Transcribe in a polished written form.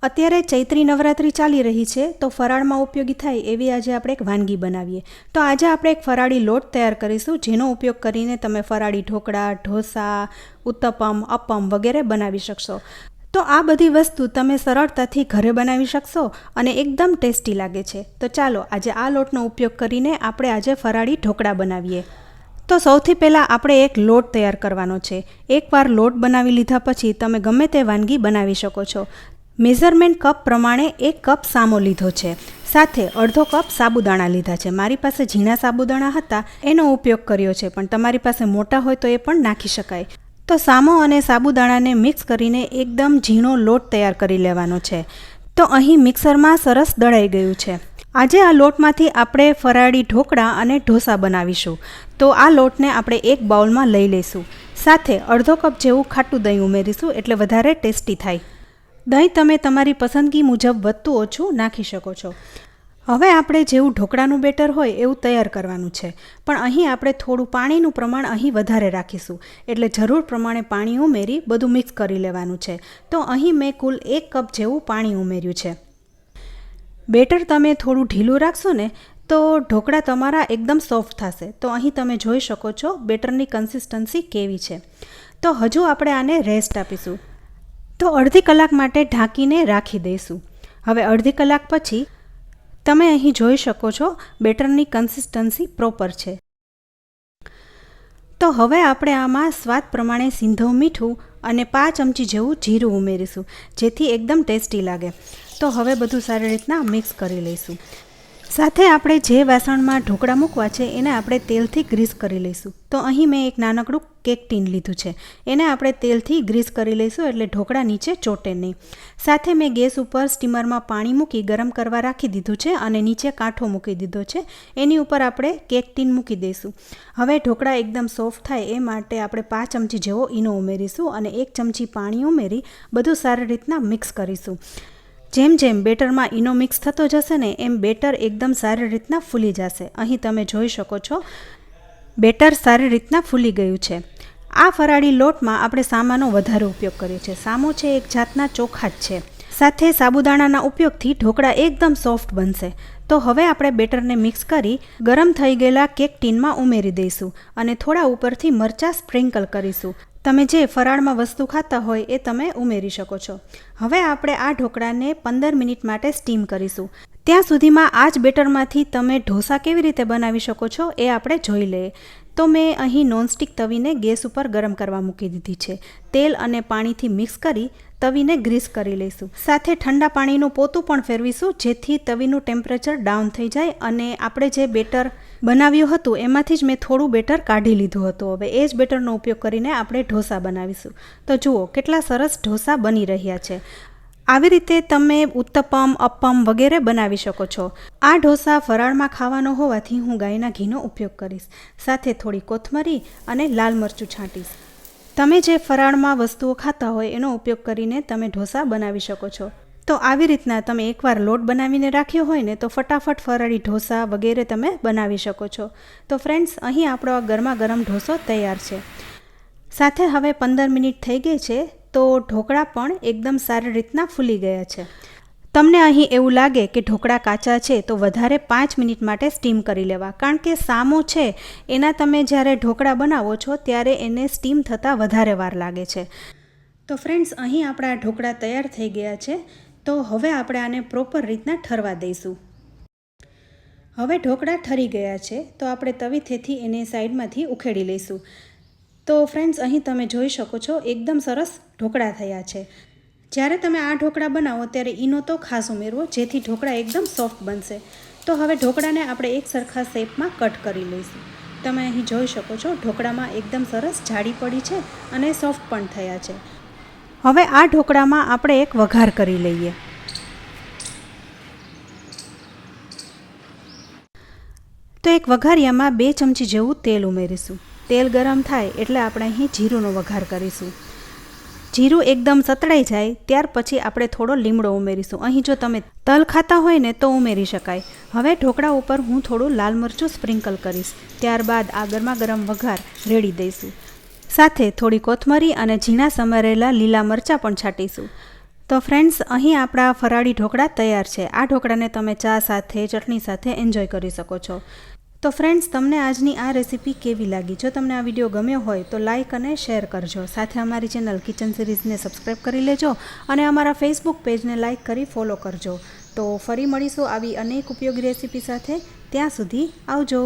અત્યારે ચૈત્રી નવરાત્રી ચાલી રહી છે, તો ફરાળમાં ઉપયોગી થાય એવી આજે આપણે એક વાનગી બનાવીએ. તો આજે આપણે એક ફરાળી લોટ તૈયાર કરીશું, જેનો ઉપયોગ કરીને તમે ફરાળી ઢોકળા, ઢોસા, ઉત્તપમ, અપમ વગેરે બનાવી શકશો. તો આ બધી વસ્તુ તમે સરળતાથી ઘરે બનાવી શકશો અને એકદમ ટેસ્ટી લાગે છે. તો ચાલો આજે આ લોટનો ઉપયોગ કરીને આપણે આજે ફરાળી ઢોકળા બનાવીએ. તો સૌથી પહેલાં આપણે એક લોટ તૈયાર કરવાનો છે. એકવાર લોટ બનાવી લીધા પછી તમે ગમે તે વાનગી બનાવી શકો છો. મેઝરમેન્ટ કપ પ્રમાણે 1 કપ સામો લીધો છે, સાથે અડધો કપ સાબુદાણા લીધા છે. મારી પાસે ઝીણા સાબુદાણા હતા, એનો ઉપયોગ કર્યો છે, પણ તમારી પાસે મોટા હોય તો એ પણ નાખી શકાય. તો સામો અને સાબુદાણાને મિક્સ કરીને એકદમ ઝીણો લોટ તૈયાર કરી લેવાનો છે. તો અહીં મિક્સરમાં સરસ દળાઈ ગયું છે. આજે આ લોટમાંથી આપણે ફરાળી ઢોકળા અને ઢોસા બનાવીશું. તો આ લોટને આપણે એક બાઉલમાં લઈ લઈશું. સાથે અડધો કપ જેવું ખાટું દહીં ઉમેરીશું, એટલે વધારે ટેસ્ટી થાય. દહીં તમે તમારી પસંદગી મુજબ વધતું ઓછું નાખી શકો છો. હવે આપણે જેવું ઢોકળાનું બેટર હોય એવું તૈયાર કરવાનું છે, પણ અહીં આપણે થોડું પાણીનું પ્રમાણ અહીં વધારે રાખીશું, એટલે જરૂર પ્રમાણે પાણી ઉમેરી બધું મિક્સ કરી લેવાનું છે. તો અહીં મેં કુલ 1 કપ જેવું પાણી ઉમેર્યું છે. બેટર તમે થોડું ઢીલું રાખશો ને તો ઢોકળા તમારા એકદમ સોફ્ટ થશે. તો અહીં તમે જોઈ શકો છો બેટરની કન્સિસ્ટન્સી કેવી છે. તો હજુ આપણે આને રેસ્ટ આપીશું. તો અડધી કલાક માટે ઢાંકીને રાખી દઈશું. હવે અડધી કલાક પછી તમે અહીં જોઈ શકો છો બેટરની કન્સિસ્ટન્સી પ્રોપર છે. તો હવે આપણે આમાં સ્વાદ પ્રમાણે સિંધવ મીઠું અને 5 ચમચી જેવું જીરું ઉમેરીશું, જેથી એકદમ ટેસ્ટી લાગે. તો હવે બધું સારી રીતના મિક્સ કરી લઈશું. સાથે આપણે જે વાસણમાં ઢોકળા મૂકવા છે એને આપણે તેલથી ગ્રીસ કરી લઈશું. તો અહીં મેં એક નાનકડું કેક ટીન લીધું છે, એને આપણે તેલથી ગ્રીસ કરી લઈશું, એટલે ઢોકળા નીચે ચોટે નહીં. સાથે મેં ગેસ ઉપર સ્ટીમરમાં પાણી મૂકી ગરમ કરવા રાખી દીધું છે અને નીચે કાંઠો મૂકી દીધો છે. એની ઉપર આપણે કેક ટીન મૂકી દઈશું. હવે ઢોકળા એકદમ સોફ્ટ થાય એ માટે આપણે 5 ચમચી જેવો ઈનો ઉમેરીશું અને 1 ચમચી પાણી ઉમેરી બધું સારી રીતના મિક્સ કરીશું. જેમ જેમ બેટરમાં ઈનો મિક્સ થતો જશે ને એમ બેટર એકદમ સારી રીતના ફૂલી જશે. અહીં તમે જોઈ શકો છો બેટર સારી રીતના ફૂલી ગયું છે. આ ફરાળી લોટમાં આપણે સામાનો વધારે ઉપયોગ કર્યો છે. સામો છે એક જાતના ચોખા જ છે. સાથે સાબુદાણાના ઉપયોગથી ઢોકળા એકદમ સોફ્ટ બનશે. તો હવે આપણે બેટરને મિક્સ કરી ગરમ થઈ ગયેલા કેક ટીનમાં ઉમેરી દઈશું અને થોડા ઉપરથી મરચાં સ્પ્રિંકલ કરીશું. તમે જે ફરાળમાં વસ્તુ ખાતા હોય એ તમે ઉમેરી શકો છો. હવે આપણે આ ઢોકળાને 15 મિનિટ માટે સ્ટીમ કરીશું. ત્યાં સુધીમાં આ જ બેટરમાંથી તમે ઢોસા કેવી રીતે બનાવી શકો છો એ આપણે જોઈ લઈએ. તો મેં અહીં નોનસ્ટિક તવીને ગેસ ઉપર ગરમ કરવા મૂકી દીધી છે. તેલ અને પાણીથી મિક્સ કરી તવીને ગ્રીસ કરી લઈશું. સાથે ઠંડા પાણીનું પોતું પણ ફેરવીશું, જેથી તવીનું ટેમ્પરેચર ડાઉન થઈ જાય અને આપણે જે બેટર બનાવ્યું હતું એમાંથી જ મેં થોડું બેટર કાઢી લીધું હતું. હવે એ જ બેટરનો ઉપયોગ કરીને આપણે ઢોસા બનાવીશું. તો જુઓ કેટલા સરસ ઢોસા બની રહ્યા છે. આવી રીતે તમે ઉત્તપમ, અપમ વગેરે બનાવી શકો છો. આ ઢોસા ફરાળમાં ખાવાનો હોવાથી હું ગાયના ઘીનો ઉપયોગ કરીશ. સાથે થોડી કોથમરી અને લાલ મરચું છાંટીશ. તમે જે ફરાળમાં વસ્તુઓ ખાતા હોય એનો ઉપયોગ કરીને તમે ઢોસા બનાવી શકો છો. તો આવી રીતના તમે એકવાર લોટ બનાવીને રાખ્યો હોય ને તો ફટાફટ ફરાળી ઢોસા વગેરે તમે બનાવી શકો છો. તો ફ્રેન્ડ્સ, અહીં આપણો આ ગરમા ગરમ ઢોસો તૈયાર છે. સાથે હવે 15 મિનિટ થઈ ગઈ છે, તો ઢોકળા પણ એકદમ સારી રીતના ફૂલી ગયા છે. તમને અહીં એવું લાગે કે ઢોકળા કાચા છે તો વધારે 5 મિનિટ માટે સ્ટીમ કરી લેવા, કારણ કે સામો છે એના તમે જ્યારે ઢોકળા બનાવો છો ત્યારે એને સ્ટીમ થતાં વધારે વાર લાગે છે. તો ફ્રેન્ડ્સ, અહીં આપણા ઢોકળા તૈયાર થઈ ગયા છે. તો હવે આપણે આને પ્રોપર રીતના ઠરવા દઈશું. હવે ઢોકળા ઠરી ગયા છે તો આપણે તવીથેથી એને સાઈડમાંથી ઉખેડી લઈશું. તો ફ્રેન્ડ્સ, અહીં તમે જોઈ શકો છો એકદમ સરસ ઢોકળા થયા છે. જ્યારે તમે આ ઢોકળા બનાવો ત્યારે ઈનો તો ખાસ ઉમેરવો, જેથી ઢોકળા એકદમ સોફ્ટ બનશે. તો હવે ઢોકળાને આપણે એક સરખા શેપમાં કટ કરી લઈશું. તમે અહીં જોઈ શકો છો ઢોકળામાં એકદમ સરસ જાડી પડી છે અને સોફ્ટ પણ થયા છે. હવે આ ઢોકળામાં આપણે એક વઘાર કરી લઈએ. તો એક વઘારિયામાં 2 ચમચી જેવું તેલ ઉમેરીશું. તેલ ગરમ થાય એટલે આપણે અહીં જીરુંનો વઘાર કરીશું. જીરું એકદમ સતળાઈ જાય ત્યાર પછી આપણે થોડો લીમડો ઉમેરીશું. અહીં જો તમે તલ ખાતા હોય ને તો ઉમેરી શકાય. હવે ઢોકળા ઉપર હું થોડું લાલ મરચું સ્પ્રિંકલ કરીશ. ત્યારબાદ આ ગરમા ગરમ વઘાર રેડી દઈશું. સાથે થોડી કોથમરી અને ઝીણા સમારેલા લીલા મરચાં પણ છાંટીશું. તો ફ્રેન્ડ્સ, અહીં આપણા ફરાળી ઢોકળા તૈયાર છે. આ ઢોકળાને તમે ચા સાથે, ચટણી સાથે એન્જોય કરી શકો છો. તો ફ્રેન્ડ્સ, તમને આજની આ રેસીપી કેવી લાગી? જો તમને આ વિડીયો ગમ્યો હોય તો લાઇક અને શેર કરજો. સાથે અમારી ચેનલ કિચન સિરીઝને સબસ્ક્રાઈબ કરી લેજો અને અમારા ફેસબુક પેજને લાઇક કરી ફોલો કરજો. તો ફરી મળીશું આવી અનેક ઉપયોગી રેસીપી સાથે. ત્યાં સુધી આવજો.